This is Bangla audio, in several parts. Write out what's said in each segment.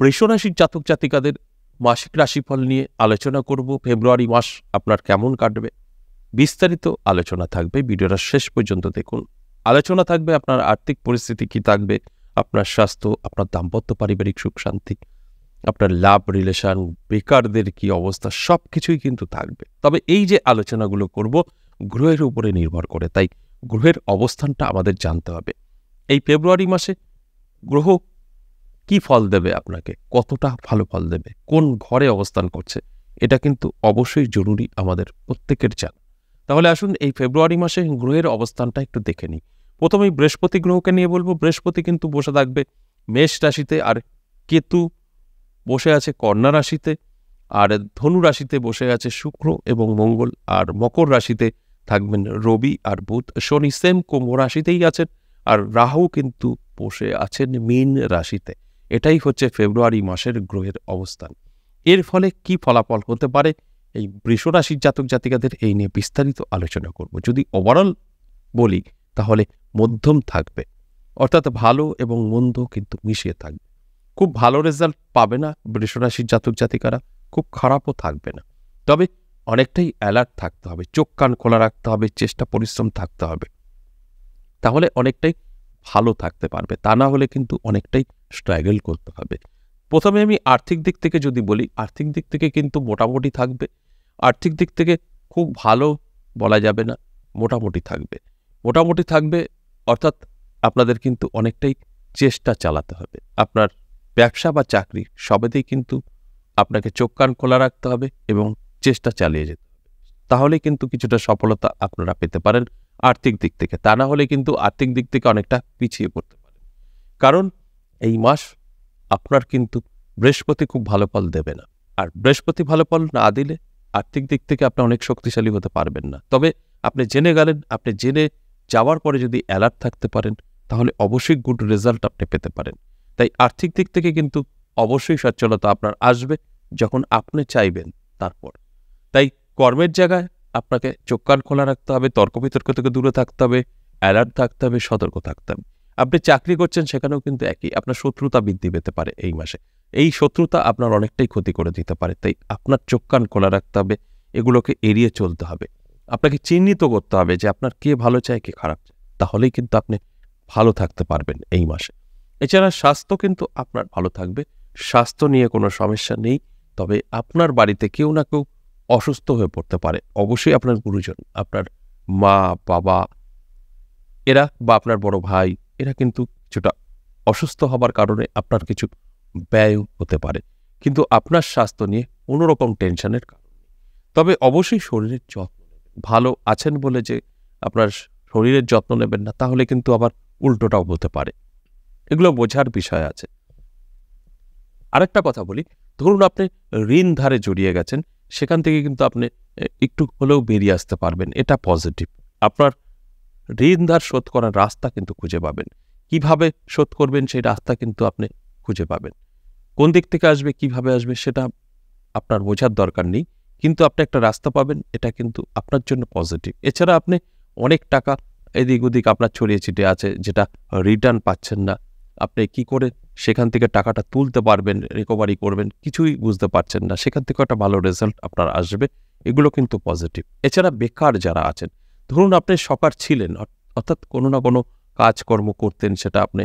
বৃষ রাশির জাতক জাতিকাদের মাসিক রাশিফল নিয়ে আলোচনা করব। ফেব্রুয়ারি মাস আপনার কেমন কাটবে বিস্তারিত আলোচনা থাকবে, ভিডিওটা শেষ পর্যন্ত দেখুন। আলোচনা থাকবে আপনার আর্থিক পরিস্থিতি কি থাকবে, আপনার স্বাস্থ্য, আপনার দাম্পত্য পারিবারিক সুখ শান্তি, আপনার লাভ রিলেশন, বেকারদের কি অবস্থা, সব কিছুই কিন্তু থাকবে। তবে এই যে আলোচনাগুলো করব গ্রহের উপরে নির্ভর করে, তাই গ্রহের অবস্থানটা আমাদের জানতে হবে। এই ফেব্রুয়ারি মাসে গ্রহ কি ফল দেবে আপনাকে, কতটা ভালো ফল দেবে, কোন ঘরে অবস্থান করছে, এটা কিন্তু অবশ্যই জরুরি আমাদের প্রত্যেকের জানা। তাহলে আসুন এই ফেব্রুয়ারি মাসে গ্রহের অবস্থানটা একটু দেখে নিই। প্রথমেই বৃহস্পতি গ্রহকে নিয়ে বলবো। বৃহস্পতি কিন্তু বসে থাকবে মেষ রাশিতে, আর কেতু বসে আছে কন্যা রাশিতে, আর ধনু রাশিতে বসে আছে শুক্র এবং মঙ্গল, আর মকর রাশিতে থাকবেন রবি আর বুধ। শনি সেম কুম্ভ রাশিতেই আছেন, আর রাহু কিন্তু বসে আছেন মীন রাশিতে। এটাই হচ্ছে ফেব্রুয়ারি মাসের গ্রহের অবস্থান। এর ফলে কি ফলাফল হতে পারে এই বৃষ রাশির জাতক জাতিকাদের, এই নিয়ে বিস্তারিত আলোচনা করব। যদি ওভারঅল বলি তাহলে মধ্যম থাকবে, অর্থাৎ ভালো এবং মন্দ কিন্তু মিশিয়ে থাকবে। খুব ভালো রেজাল্ট পাবে না বৃষ রাশির জাতক জাতিকারা, খুব খারাপও থাকবে না। তবে অনেকটাই অ্যালার্ট থাকতে হবে, চোখ কান খোলা রাখতে হবে, চেষ্টা পরিশ্রম থাকতে হবে, তাহলে অনেকটাই ভালো থাকতে পারবে। তা না হলে কিন্তু অনেকটাই স্ট্রাগল করতে হবে। প্রথমে আমি আর্থিক দিক থেকে যদি বলি, আর্থিক দিক থেকে কিন্তু মোটামুটি থাকবে। আর্থিক দিক থেকে খুব ভালো বলা যাবে না, মোটামুটি থাকবে। মোটামুটি থাকবে অর্থাৎ আপনাদের কিন্তু অনেকটাই চেষ্টা চালাতে হবে। আপনার ব্যবসা বা চাকরি সবেতেই কিন্তু আপনাকে চোখ কান খোলা রাখতে হবে এবং চেষ্টা চালিয়ে যেতে হবে, তাহলে কিন্তু কিছুটা সফলতা আপনারা পেতে পারেন আর্থিক দিক থেকে। তা না হলে কিন্তু আর্থিক দিক থেকে অনেকটা পিছিয়ে পড়তে পারেন। কারণ এই মাস আপনার কিন্তু বৃহস্পতি খুব ভালো ফল দেবে না, আর বৃহস্পতি ভালো ফল না দিলে আর্থিক দিক থেকে আপনি অনেক শক্তিশালী হতে পারবেন না। তবে আপনি জেনে গেলেন, আপনি জেনে যাওয়ার পরে যদি অ্যালার্ট থাকতে পারেন তাহলে অবশ্যই গুড রেজাল্ট আপনি পেতে পারেন। তাই আর্থিক দিক থেকে কিন্তু অবশ্যই সচ্ছলতা আপনার আসবে যখন আপনি চাইবেন তারপর। তাই কর্মের জায়গায় আপনাকে চোখ কান খোলা রাখতে হবে, তর্ক বিতর্ক থেকে দূরে থাকতে হবে, অ্যালার্ট থাকতে হবে, সতর্ক থাকতে হবে। আপনি চাকরি করছেন সেখানেও কিন্তু একই, আপনার শত্রুতা বৃদ্ধি পেতে পারে এই মাসে। এই শত্রুতা আপনার অনেকটাই ক্ষতি করে দিতে পারে। তাই আপনার চোখ কান খোলা রাখতে হবে, এগুলোকে এড়িয়ে চলতে হবে। আপনাকে চিহ্নিত করতে হবে যে আপনার কে ভালো চায় কে খারাপ চায়, তাহলেই কিন্তু আপনি ভালো থাকতে পারবেন এই মাসে। এছাড়া স্বাস্থ্য কিন্তু আপনার ভালো থাকবে, স্বাস্থ্য নিয়ে কোনো সমস্যা নেই। তবে আপনার বাড়িতে কেউ না কেউ অসুস্থ হয়ে পড়তে পারে। অবশ্যই আপনার গুরুজন, আপনার মা বাবা এরা বা আপনার বড় ভাই এরা কিন্তু কিছুটা অসুস্থ হবার কারণে আপনার কিছু ব্যয় হতে পারে, কিন্তু আপনার স্বাস্থ্য নিয়ে কোনোরকম টেনশনের কারণ নেই। তবে অবশ্যই শরীরের যত্ন নেবেন। ভালো আছেন বলে যে আপনার শরীরের যত্ন নেবেন না, তাহলে কিন্তু আবার উল্টোটাও হতে পারে। এগুলো বোঝার বিষয় আছে। আরেকটা কথা বলি, ধরুন আপনি ঋণ ধারে জড়িয়ে গেছেন, সেখান থেকে কিন্তু আপনি একটু হলেও বেরিয়ে আসতে পারবেন, এটা পজিটিভ। আপনার ঋণ ধার শোধ করার রাস্তা কিন্তু খুঁজে পাবেন। কিভাবে শোধ করবেন সেই রাস্তা কিন্তু আপনি খুঁজে পাবেন। কোন দিক থেকে আসবে, কিভাবে আসবে সেটা আপনার বোঝার দরকার নেই, কিন্তু আপনি একটা রাস্তা পাবেন, এটা কিন্তু আপনার জন্য পজিটিভ। এছাড়া আপনি অনেক টাকা এদিক ওদিক আপনার ছড়িয়ে ছিটিয়ে আছে, যেটা রিটার্ন পাচ্ছেন না। আপনি কি করে সেখান থেকে টাকাটা তুলতে পারবেন, রিকভারি করবেন, কিছুই বুঝতে পারছেন না। সেখান থেকে একটা ভালো রেজাল্ট আপনার আসবে, এগুলো কিন্তু পজিটিভ। এছাড়া বেকার যারা আছেন, ধরুন আপনি সকার ছিলেন, অর্থাৎ কোনো না কোনো কাজকর্ম করতেন, সেটা আপনি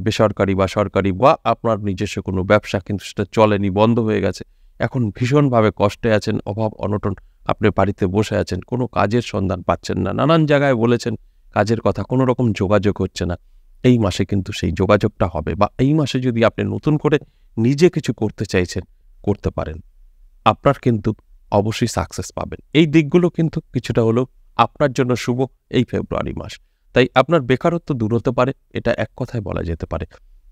বেসরকারি বা সরকারি বা আপনার নিজস্ব কোনো ব্যবসা, কিন্তু সেটা চলেনি, বন্ধ হয়ে গেছে। এখন ভীষণভাবে কষ্টে আছেন, অভাব অনটন, আপনি বাড়িতে বসে আছেন, কোনো কাজের সন্ধান পাচ্ছেন না, নানান জায়গায় বলেছেন কাজের কথা, কোনো রকম যোগাযোগ হচ্ছে না। এই মাসে কিন্তু সেই যোগাযোগটা হবে, বা এই মাসে যদি আপনি নতুন করে নিজে কিছু করতে চাইছেন করতে পারেন, আপনার কিন্তু অবশ্যই সাকসেস পাবেন। এই দিকগুলো কিন্তু কিছুটা হলেও আপনার জন্য শুভ এই ফেব্রুয়ারি মাস। তাই আপনার বেকারত্ব দূর হতে পারে, এটা এক কথায় বলা যেতে পারে।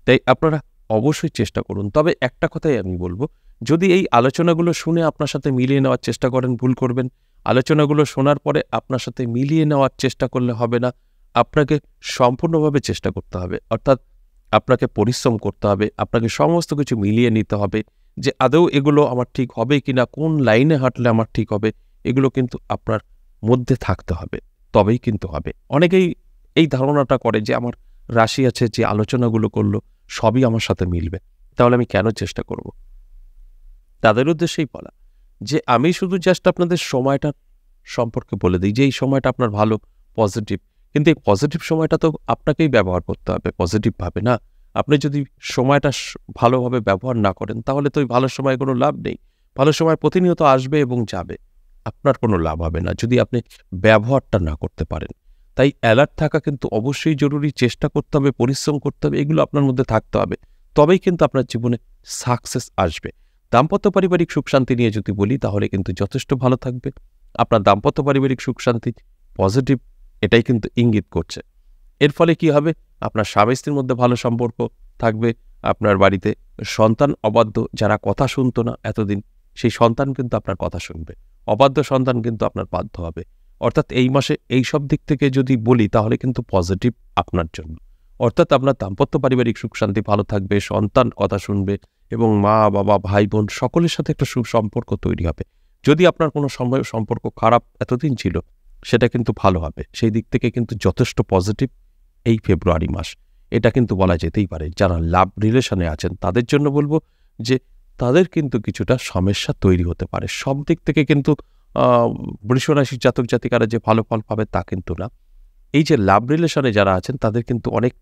তাই আপনারা অবশ্যই চেষ্টা করুন। তবে একটা কথাই আমি বলবো, যদি এই আলোচনাগুলো শুনে আপনার সাথে মিলিয়ে নেওয়ার চেষ্টা করেন, ভুল করবেন। আলোচনাগুলো শোনার পরে আপনার সাথে মিলিয়ে নেওয়ার চেষ্টা করলে হবে না, আপনাকে সম্পূর্ণভাবে চেষ্টা করতে হবে। অর্থাৎ আপনাকে পরিশ্রম করতে হবে, আপনাকে সমস্ত কিছু মিলিয়ে নিতে হবে যে আদৌ এগুলো আমার ঠিক হবে কিনা, কোন লাইনে হাঁটলে আমার ঠিক হবে, এগুলো কিন্তু আপনার মধ্যে থাকতে হবে, তবেই কিন্তু হবে। অনেকেই এই ধারণাটা করে যে আমার রাশি আছে, যে আলোচনাগুলো করলো সবই আমার সাথে মিলবে। তাহলে আমি কেন চেষ্টা করব? তাদের উদ্দেশ্যেই বলা যে আমি শুধু জাস্ট আপনাদের সময়টার সম্পর্কে বলে দিই যে এই সময়টা আপনার ভালো, পজিটিভ। কিন্তু এই পজিটিভ সময়টা তো আপনাকেই ব্যবহার করতে হবে পজিটিভভাবে, না? আপনি যদি সময়টা ভালোভাবে ব্যবহার না করেন তাহলে তো ওই ভালো সময়ে কোনো লাভ নেই। ভালো সময় প্রতিনিয়ত আসবে এবং যাবে। আপনার কোনো লাভ হবে না যদি আপনি ব্যবহারটা না করতে পারেন। তাই অ্যালার্ট থাকা কিন্তু অবশ্যই জরুরি। চেষ্টা করতে হবে, পরিশ্রম করতে হবে, এগুলো আপনার মধ্যে থাকতে হবে। তবেই কিন্তু আপনার জীবনে সাকসেস আসবে। দাম্পত্য পারিবারিক সুখ-শান্তি নিয়ে যদি বলি তাহলে কিন্তু যথেষ্ট ভালো থাকবে। আপনার দাম্পত্য পারিবারিক সুখ-শান্তি পজিটিভ, এটাই কিন্তু ইঙ্গিত করছে। এর ফলে কি হবে? আপনার স্বামী-স্ত্রীর মধ্যে ভালো সম্পর্ক থাকবে। আপনার বাড়িতে সন্তান অবাধ্য যারা কথা শুনত না এতদিন, সেই সন্তান কিন্তু আপনার কথা শুনবে। অবাধ্য সন্তান কিন্তু আপনার বাধ্য হবে। অর্থাৎ এই মাসে এইসব দিক থেকে যদি বলি তাহলে কিন্তু পজিটিভ আপনার জন্য। অর্থাৎ আপনার দাম্পত্য পারিবারিক সুখ-শান্তি ভালো থাকবে, সন্তান কথা শুনবে এবং মা, বাবা, ভাই-বোন সকলের সাথে একটা সুসম্পর্ক তৈরি হবে। যদি আপনার কোনো সময় সম্পর্ক খারাপ এতদিন ছিল, সেটা কিন্তু ভালো হবে। সেই দিক থেকে কিন্তু যথেষ্ট পজিটিভ এই ফেব্রুয়ারি মাস। এটা কিন্তু বলা যেতেই পারে। যারা লাভ রিলেশনে আছেন তাদের জন্য বলব যে তাদের কিন্তু কিছুটা সমস্যা তৈরি হতে পারে। সব দিক থেকে কিন্তু আ বৃষ রাশির জাতক-জাতিকারা যে ভালো ফল পাবে তা কিন্তু না। এই যে লাভ রিলেশনে যারা আছেন তাদের কিন্তু অনেক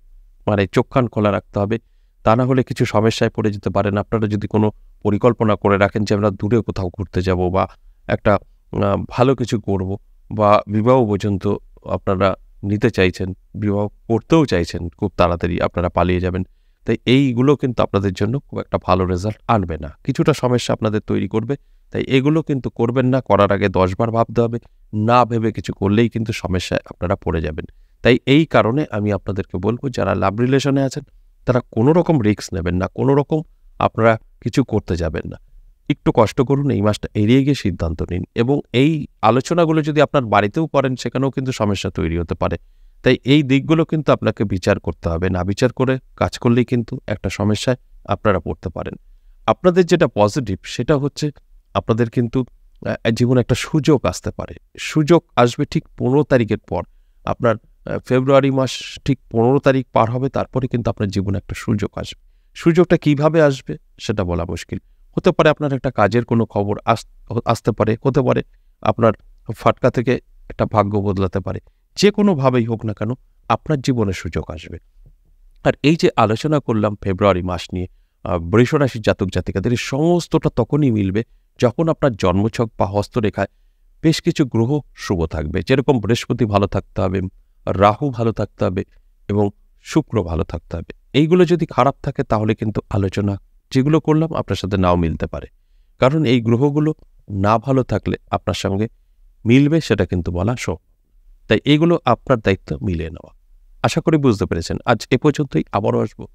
চোখ কান খোলা রাখতে হবে। তা না হলে কিছু সমস্যায় পড়ে যেতে পারেন। আপনারা যদি কোনো পরিকল্পনা করে রাখেন যে আমরা দূরে কোথাও ঘুরতে যাব বা একটা ভালো কিছু করব বা বিবাহ পর্যন্ত আপনারা নিতে চাইছেন, বিবাহ করতেও চাইছেন খুব তাড়াতাড়ি আপনারা পালিয়ে যাবেন। তাই এইগুলো কিন্তু আপনাদের জন্য খুব একটা ভালো রেজাল্ট আনবে না। কিছুটা সমস্যা আপনাদের তৈরি করবে। তাই এগুলো কিন্তু করবেন না। করার আগে ১০ বার ভাবতে হবে। না ভেবে কিছু করলেই কিন্তু সমস্যায় আপনারা পড়ে যাবেন। তাই এই কারণে আমি আপনাদেরকে বলব যারা লাভ রিলেশনে আছেন তারা কোনো রকম রিস্ক নেবেন না। কোনো রকম আপনারা কিছু করতে যাবেন না। একটু কষ্ট করুন, এই মাসটা এড়িয়ে গিয়ে সিদ্ধান্ত নিন এবং এই আলোচনাগুলো যদি আপনার বাড়িতেও করেন সেখানেও কিন্তু সমস্যা তৈরি হতে পারে। তাই এই দিকগুলো কিন্তু আপনাকে বিচার করতে হবে। না বিচার করে কাজ করলেই কিন্তু একটা সমস্যায় আপনারা পড়তে পারেন। আপনাদের যেটা পজিটিভ সেটা হচ্ছে আপনাদের কিন্তু জীবনে একটা সুযোগ আসতে পারে। সুযোগ আসবে ঠিক ১৫ তারিখের পর। আপনার ফেব্রুয়ারি মাস ঠিক ১৫ তারিখ পার হবে তারপরে কিন্তু আপনার জীবনে একটা সুযোগ আসবে। সুযোগটা কিভাবে আসবে সেটা বলা মুশকিল। হতে পারে আপনার একটা কাজের কোনো খবর আসতে পারে, হতে পারে আপনার ফাটকা থেকে একটা ভাগ্য বদলাতে পারে। যেকোনোভাবেই হোক না কেন আপনার জীবনে সুযোগ আসবে। আর এই যে আলোচনা করলাম ফেব্রুয়ারি মাস নিয়ে বৃষ রাশির জাতক-জাতিকাদের এই সমস্তটা তখনই মিলবে যখন আপনার জন্মছক বা হস্তরেখায় বেশ কিছু গ্রহ শুভ থাকবে। যেরকম বৃহস্পতি ভালো থাকতে হবে, রাহু ভালো থাকতে হবে এবং শুক্র ভালো থাকতে হবে। এইগুলো যদি খারাপ থাকে তাহলে কিন্তু আলোচনা যেগুলো করলাম আপনার সাথে নাও মিলতে পারে। কারণ এই গ্রহগুলো না ভালো থাকলে আপনার সঙ্গে মিলবে সেটা কিন্তু বলা সম্ভব। তাই এগুলো আপনার দায়িত্ব মিলিয়ে নেওয়া। আশা করি বুঝতে পেরেছেন। আজ এ পর্যন্তই, আবারও আসবো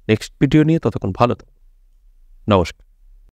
নেক্সট ভিডিও নিয়ে। ততক্ষণ ভালো থাকুন। নমস্কার।